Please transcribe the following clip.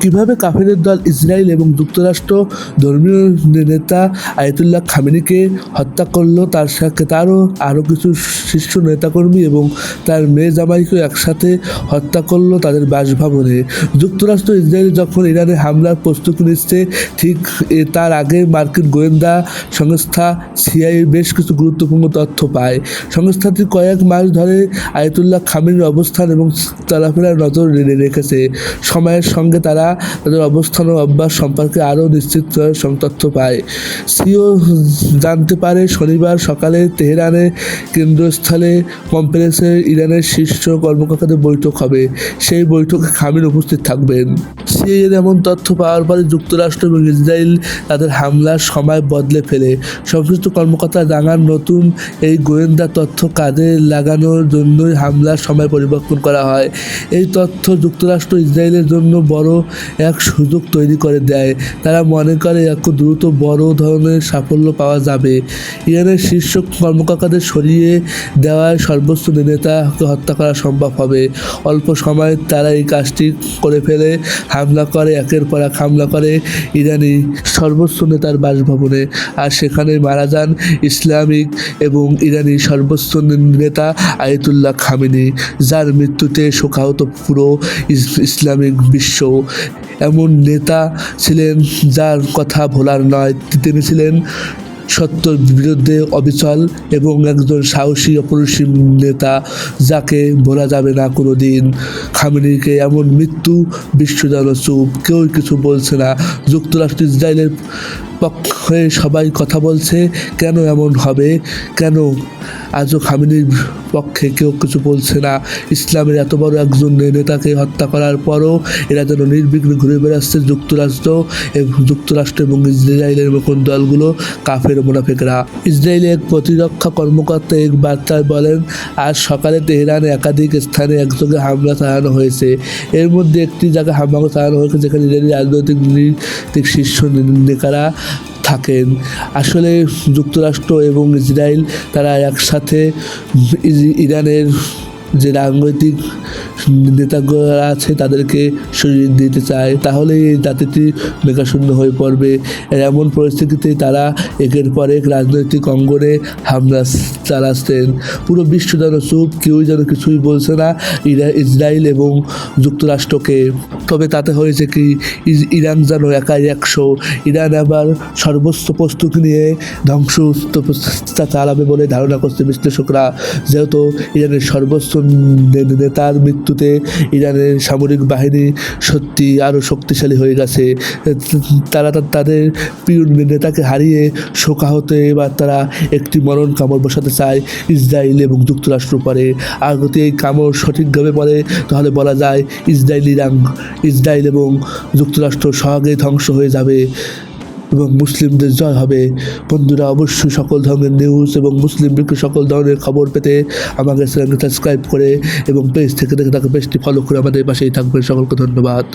কিভাবে কাফেরের দল ইসরায়েল এবং যুক্তরাষ্ট্র ধর্মীয় নেতা আয়াতুল্লাহ খামেনিকে হত্যা করলো, তার সাথে আরও কিছু শীর্ষ নেতাকর্মী এবং তার মেয়ে জামাইকেও একসাথে হত্যা করলো তাদের বাসভবনে। যুক্তরাষ্ট্র ইসরায়েল যখন ইরানে হামলার প্রস্তুতি নিচ্ছে, ঠিক তার আগে মার্কিন গোয়েন্দা সংস্থা সিআইএ বেশ কিছু গুরুত্বপূর্ণ তথ্য পায়। সংস্থাটি কয়েক মাস ধরে আয়াতুল্লাহ খামেনির অবস্থান এবং চলাফেরার নজর রেখেছে। সময়ের সঙ্গে তারা তাদের অবস্থান ও অভ্যাস সম্পর্কে আরও নিশ্চিত তথ্য পায়। সিও জানতে পারে শনিবার সকালে তেহরানে কেন্দ্রস্থলে কমপ্লেক্সে ইরানের শীর্ষ কর্মকর্তাদের বৈঠক হবে। সেই বৈঠকে খামেনি উপস্থিত থাকবেন। সিআইএর এমন তথ্য পাওয়ার পরে যুক্তরাষ্ট্র এবং ইসরায়েল তাদের হামলার সময় বদলে ফেলে। সংশ্লিষ্ট কর্মকর্তা জানান, নতুন এই গোয়েন্দা তথ্য কাজে লাগানোর জন্যই হামলার সময় পরিবর্তন করা হয়। এই তথ্য যুক্তরাষ্ট্র ইসরায়েলের জন্য বড় এক সুযোগ তৈরি করে দেয়। তারা মনে করে খুব দ্রুত বড় ধরনের সাফল্য পাওয়া যাবে। ইরানের শীর্ষ কর্মকর্তাদের সরিয়ে দেওয়ায় সর্বোচ্চ নেতাকে হত্যা করা সম্ভব হবে। অল্প সময়ে তারা এই কাজটি করে ফেলে। একের পর এক হামলা করে ইরানি সর্বোচ্চ নেতার বাসভবনে, আর সেখানে মারা যান ইসলামিক এবং ইরানি সর্বোচ্চ নেতা আয়াতুল্লাহ খামেনি, যার মৃত্যুতে শোকাহত পুরো ইসলামিক বিশ্ব। এমন নেতা ছিলেন যার কথা ভোলার নয়। তিনি ছিলেন সত্যের বিরুদ্ধে অবিচল এবং একজন সাহসী অপরিসীম নেতা, যাকে ভোলা যাবে না কোনো দিন। খামেনিকে এমন মৃত্যু বিশ্ব যেন চুপ, কেউ কিছু বলছে না। যুক্তরাষ্ট্র ইসরায়েলের পক্ষে সবাই কথা বলছে, কেন এমন হবে, কেন আজও খামেনির পক্ষে কেউ কিছু বলছে না। ইসলামের এত বড় একজন নেতাকে হত্যা করার পরও এরা যেন নির্বিঘ্নে ঘুরে বেড়াচ্ছে যুক্তরাষ্ট্র এবং ইসরায়েলের মতন দলগুলো কাফের মুনাফিকরা। ইসরায়েলের এক প্রতিরক্ষা কর্মকর্তা এক বার্তায় বলেন, আজ সকালে তেহরানে একাধিক স্থানে একযোগে হামলা চালানো হয়েছে। এর মধ্যে একটি জায়গায় হামলা চালানো হয়েছে যেখানে ইসরায়েলি রাজনৈতিক শীর্ষ নেতারা থাকেন। আসলে যুক্তরাষ্ট্র এবং ইসরায়েল তারা একসাথে ইরানের যে রাজনৈতিক নেতারা আছে তাদেরকে সরিয়ে দিতে চায়, তাহলে এই জাতিটি মেঘাশূন্য হয়ে পড়বে। এমন পরিস্থিতিতে তারা একের পর এক রাজনৈতিক অঙ্গনে হামলা চালাচ্ছেন। পুরো বিশ্ব যেন চুপ, কেউই যেন কিছুই বলছে না ইসরায়েল এবং যুক্তরাষ্ট্রকে। তবে তাতে হয়েছে কি, ইরান যেন একাই 100। ইরান আবার সর্বোচ্চ প্রস্তুতি নিয়ে ধ্বংস চালাবে বলে ধারণা করছে বিশ্লেষকরা। যেহেতু ইরানের সর্বোচ্চ নেতার মৃত্যুতে ইরানের সামরিক বাহিনী সত্যি আরও শক্তিশালী হয়ে গেছে। তারা তাদের প্রিয় নেতাকে হারিয়ে শোকাহত, এবার তারা একটি মরণ কামড় বসাতে চায় ইসরায়েল এবং যুক্তরাষ্ট্র পরে। আর যদি এই কামড় সঠিকভাবে পড়ে, তাহলে বলা যায় ইসরায়েল এবং যুক্তরাষ্ট্র সহজেই ধ্বংস হয়ে যাবে এবং মুসলিমদের জয় হবে। বন্ধুরা, অবশ্যই সকল ধরনের নিউজ এবং মুসলিম বিষয়ে সকল ধরনের খবর পেতে আমাদের চ্যানেলকে সাবস্ক্রাইব করে এবং পেজ থেকে দেখে পেজটি ফলো করে আমাদের পাশেই থাকবেন। সকলকে ধন্যবাদ।